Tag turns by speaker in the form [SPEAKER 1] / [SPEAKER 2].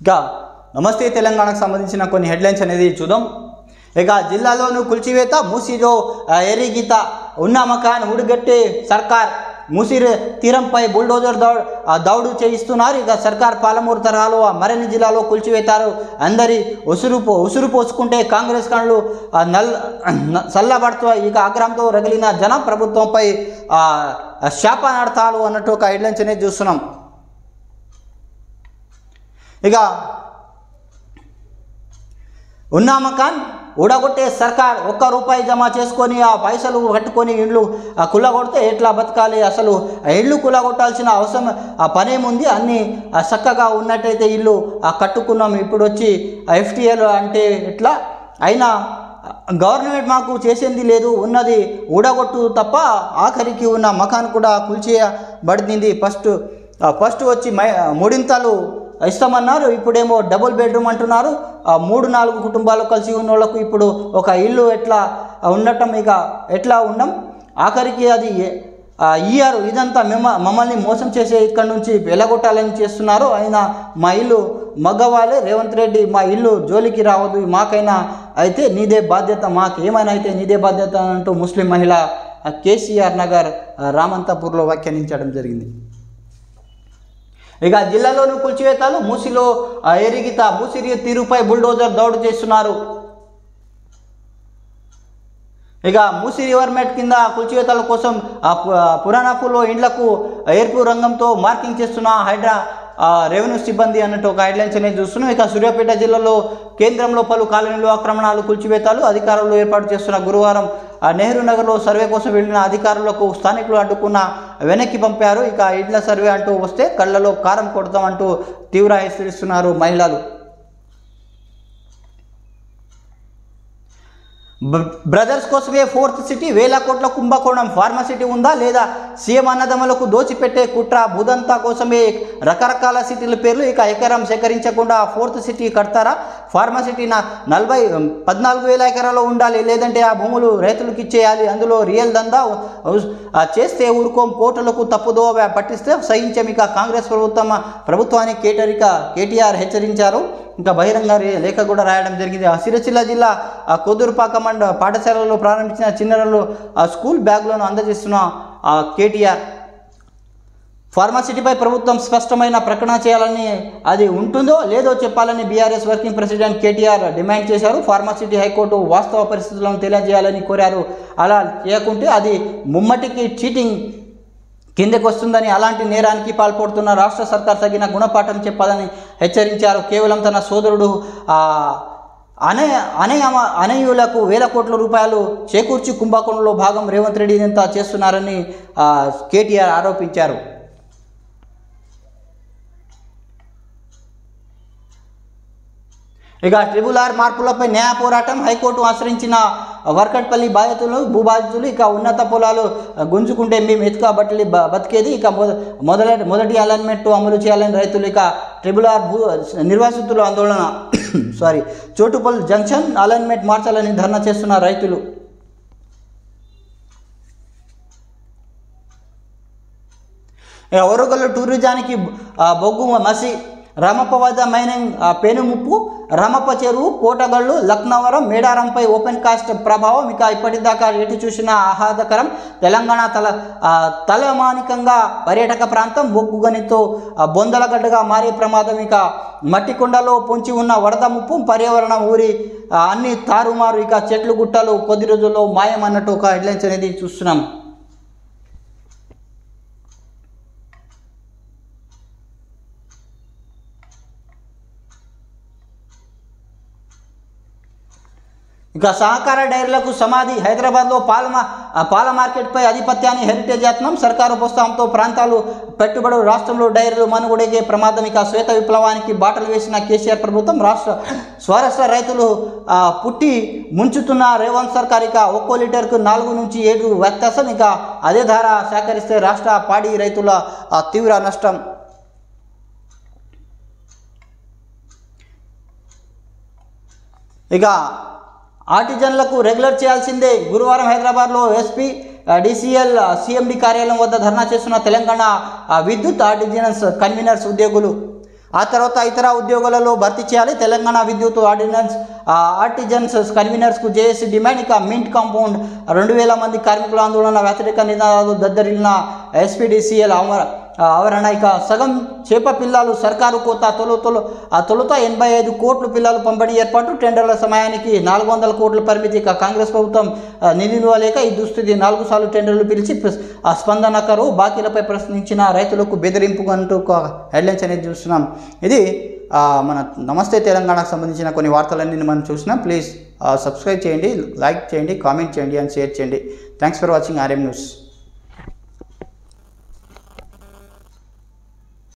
[SPEAKER 1] ఇక నమస్తే తెలంగాణకు సంబంధించిన కొన్ని హెడ్లైన్స్ అనేది చూద్దాం. ఇక జిల్లాలోనూ కూల్చివేత, మూసీలో ఎరిగీత, ఉన్న మకాన్ ఊడిగట్టే సర్కార్, మూసీ తీరంపై బుల్డోజర్ దౌడు చేయిస్తున్నారు. ఇక సర్కార్ పాలమూరు తరహాలో మరిన్ని జిల్లాలో కూల్చివేతారు. అందరి ఉసురు పోసుకుంటే కాంగ్రెస్ కళ్ళు చల్లబడుతూ ఇక ఆగ్రహంతో రగిలిన జనం ప్రభుత్వంపై శాపనార్థాలు అన్నట్టు ఒక హెడ్లైన్స్ అనేది చూస్తున్నాం. ఇక ఉన్నా మకాన్ ఊడగొట్టే సర్కార్, ₹1 జమ చేసుకొని ఆ పైసలు కట్టుకొని ఇండ్లు కుల్లగొడితే ఎట్లా బతకాలి? అసలు ఇల్లు కుల్లగొట్టాల్సిన అవసరం పనేముంది? అన్నీ చక్కగా ఉన్నట్టయితే ఇల్లు కట్టుకున్నాం, ఇప్పుడు వచ్చి FTL అంటే ఎట్లా? అయినా గవర్నమెంట్ మాకు చేసింది లేదు, ఉన్నది ఊడగొట్టు తప్ప. ఆఖరికి ఉన్న మకాన్ కూడా కూల్చేయబడింది. ఫస్ట్ వచ్చి మూడింతలు ఇస్తామన్నారు, ఇప్పుడేమో డబుల్ బెడ్రూమ్ అంటున్నారు. 3-4 కుటుంబాలు కలిసి ఉన్న వాళ్ళకు ఇప్పుడు ఒక ఇల్లు ఎట్లా ఉండటం? ఇక ఎట్లా ఉండం? ఆఖరికి అది ఇయ్యారు. ఇదంతా మమ్మల్ని మోసం చేసే ఇక్కడి నుంచి వెలగొట్టాలని చేస్తున్నారు. అయినా మా ఇల్లు మగ్గవాలే, రేవంత్ రెడ్డి మా ఇల్లు జోలికి రావద్దు, మాకైనా అయితే నీదే బాధ్యత, మాకేమైనా అయితే నీదే బాధ్యత అంటూ ముస్లిం మహిళ కేసీఆర్ నగర్ రామంతపూర్లో వ్యాఖ్యానించడం జరిగింది. ఇక జిల్లాలోనూ కూల్చివేతలు, మూసీలో ఎరిగిత, మూసీ తీరుపై బుల్డోజర్ దౌడు చేస్తున్నారు. ఇక మూసీ రివర్మెట్ కింద కూల్చివేతల కోసం పురాణాపూర్లో ఇండ్లకు ఎరుపు రంగంతో మార్కింగ్ చేస్తున్న హైడ్రా రెవెన్యూ సిబ్బంది అన్నట్టు ఒక హెడ్లైన్స్ అనేది చూస్తున్నాం. ఇక సూర్యాపేట జిల్లాలో కేంద్రంలో పలు కాలనీలు ఆక్రమణలు, కూల్చివేతలు అధికారులు ఏర్పాటు చేస్తున్న గురువారం నెహ్రూ నగర్లో సర్వే కోసం వెళ్ళిన అధికారులకు స్థానికులు అడ్డుకున్న వెనక్కి పంపారు. ఇక ఇళ్ల సర్వే అంటూ వస్తే కళ్ళలో కారం కొడతామంటూ తీవ్ర హెచ్చరిస్తున్నారు మహిళలు. బ్రదర్స్ కోసమే 4th సిటీ, వేల కోట్ల కుంభకోణం, ఫార్మసిటీ ఉందా లేదా? సీఎం అన్నదమ్ములకు దోచిపెట్టే కుట్ర, భూదంతా కోసమే రకరకాల సిటీల పేర్లు. ఇక ఎకరం సేకరించకుండా 4th సిటీ కడతారా? ఫార్మసిటీ 14,000 ఎకరాలు ఉండాలి, లేదంటే ఆ భూములు రైతులకు ఇచ్చేయాలి, అందులో రియల్ దందా చేస్తే ఊరుకోం, కోర్టులకు తప్పుదో పట్టిస్తే సహించాం. ఇక కాంగ్రెస్ ప్రభుత్వానికి కేటీఆర్ హెచ్చరించారు. ఇంకా బహిరంగ లేఖ కూడా రాయడం జరిగింది. సిరిసిల్ల జిల్లా కొదురుపాక పాఠశాలలో ప్రారంభించిన చిన్నారులు స్కూల్ బ్యాగులను అందజేస్తున్న కేటీఆర్. ఫార్మసిటీపై ప్రభుత్వం స్పష్టమైన ప్రకటన చేయాలని, అది ఉంటుందో లేదో చెప్పాలని BRS working president KTR demand చేశారు. ఫార్మసిటీ హైకోర్టు వాస్తవ పరిస్థితులను తెలియజేయాలని కోరారు. అలా చేయకుంటే అది ముమ్మటికి చీటింగ్ కిందకు వస్తుందని, అలాంటి నేరానికి పాల్పడుతున్న రాష్ట్ర సర్కార్ తగిన గుణపాఠం చెప్పాలని హెచ్చరించారు. కేవలం తన సోదరుడు అనయులకు వేల కోట్ల రూపాయలు చేకూర్చి కుంభకోణంలో భాగం రేవంత్ రెడ్డి ఇదంతా చేస్తున్నారని కేటీఆర్ ఆరోపించారు. ఇక RRR మార్పులపై న్యాయ పోరాటం, హైకోర్టు ఆశ్రయించిన వర్కట్పల్లి భూబాధితులు. ఇక ఉన్నత పొలాలు గుంజుకుంటే మేము ఎత్తుకబట్టి బతికేది. ఇక మొదటి అలైన్మెంట్ అమలు చేయాలని రైతులు. ఇక RRR నిర్వాసితులు ఆందోళన చోటుపల్లి జంక్షన్ అలైన్మెంట్ మార్చాలని ధర్నా చేస్తున్న రైతులు. ఒరుగల్లు టూరిజానికి బొగ్గు మసి, రామప్ప వద్ద మైనింగ్ పెనుముప్పు, రామప్ప చెరువు, కోటగళ్ళు, లక్నవరం, మేడారంపై ఓపెన్ కాస్ట్ ప్రభావం. ఇక ఇప్పటిదాకా ఎటు చూసినా ఆహ్లాదకరం. తెలంగాణ తలమానికంగా పర్యాటక ప్రాంతం బొగ్గు గనితో బొందలగడ్డగా మారే ప్రమాదం. ఇక మట్టికొండలో పొంచి ఉన్న వరద ముప్పు, పర్యావరణం ఊరి అన్ని తారుమారు. ఇక చెట్లు గుట్టలు కొద్ది రోజుల్లో మాయం అన్నట్టు ఒక హెడ్లైన్స్ అనేది చూస్తున్నాం. ఇక సహకార డైరీలకు సమాధి, హైదరాబాద్లో పాల మార్కెట్పై ఆధిపత్యాన్ని హెరిటేజ్ యత్నం, సర్కారు ప్రోత్సాహంతో ప్రాంతాలు పెట్టుబడులు, రాష్ట్రంలో డైరీలు మనుగొడిగే ప్రమాదం. ఇక శ్వేత విప్లవానికి బాటలు వేసిన కేసీఆర్ ప్రభుత్వం, స్వరాష్ట్ర రైతులు పుట్టి ముంచుతున్న రేవంత్ సర్కార్. ఇక 1 లీటర్కు 4 నుంచి 7 వ్యత్యాసం. ఇక అదే ధర సేకరిస్తే రాష్ట్ర పాడి రైతుల తీవ్ర నష్టం. ఇక ఆర్టిజన్లకు రెగ్యులర్ చేయాల్సిందే. గురువారం హైదరాబాద్లో ఎస్పీ DCL CMD కార్యాలయం వద్ద ధర్నా చేస్తున్న తెలంగాణ విద్యుత్ ఆర్టిజన్స్ కన్వీనర్స్ ఉద్యోగులు. ఆ తర్వాత ఇతర ఉద్యోగాలలో భర్తీ చేయాలి. తెలంగాణ విద్యుత్ ఆర్టిజన్స్ కన్వీనర్స్కు జేఏసీ డిమాండ్. ఇక మింట్ కాంపౌండ్ 2000 మంది కార్మికుల ఆందోళన, వ్యతిరేక నినాదాలు దద్దరిల్లిన ఎస్పీడీసీఎల్ ఆవరణ. ఇక సగం చేప పిల్లలు సర్కారు కోత, తొలుత 85 కోట్ల పిల్లలు పంపిణీ ఏర్పాటు, టెండర్ల సమయానికి 400 కోట్ల పరిమితి. ఇక కాంగ్రెస్ ప్రభుత్వం నిధులు లేక ఈ దుస్థితి, 4 సార్లు టెండర్లు పిలిచి స్పందన కరువు, బాకీలపై ప్రశ్నించిన రైతులకు బెదిరింపు అంటూ హెడ్లైన్స్ అనేది చూస్తున్నాం. ఇది మన నమస్తే తెలంగాణకు సంబంధించిన కొన్ని వార్తలన్నీ మనం చూసినాం. ప్లీజ్ సబ్స్క్రైబ్ చేయండి, లైక్ చేయండి, కామెంట్ చేయండి అండ్ షేర్ చేయండి. Thanks for watching RM news.